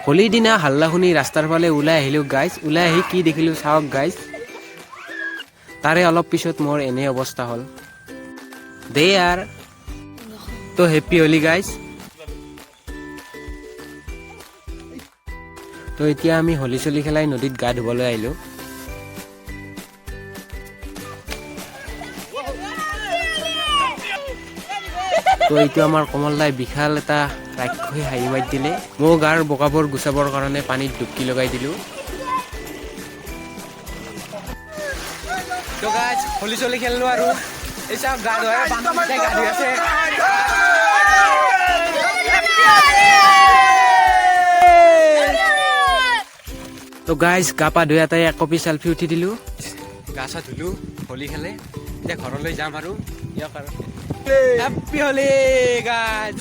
হোলীৰ দিনা হাল্লা শুনি ৰাস্তাৰ ফালে ওলাই আহিলোঁ গাইজ। ওলাই আহি কি দেখিলোঁ চাওক গাইজ। তাৰে অলপ পিছত মোৰ এনে অৱস্থা হ'ল। দে আৰ তো হেপ্পী হোলী গাইজ। তো এতিয়া আমি হোলী চলি খেলাই নদীত গা ধুবলৈ আহিলোঁ। তো এইটো আমাৰ কমল দাই বিশাল এটা ৰাক্ষসী হাঁহি মাৰি দিলে। মোৰ গাৰ বোকাবোৰ গুচাবৰ কাৰণে পানীত ডুবকি লগাই দিলোঁ। তো গাইজ হোলী চলি খেলিলোঁ আৰু এই চাওক গা ধুৱাই গা ধুই আছে। তো গাইজ গা পা ধুই এটাই এক কপি চেলফি উঠি দিলোঁ। গা চা ধুলোঁ হোলী খেলে। এতিয়া ঘৰলৈ যাম আৰু ইয়াক আৰু হেপ্পী হোলী গাইজ।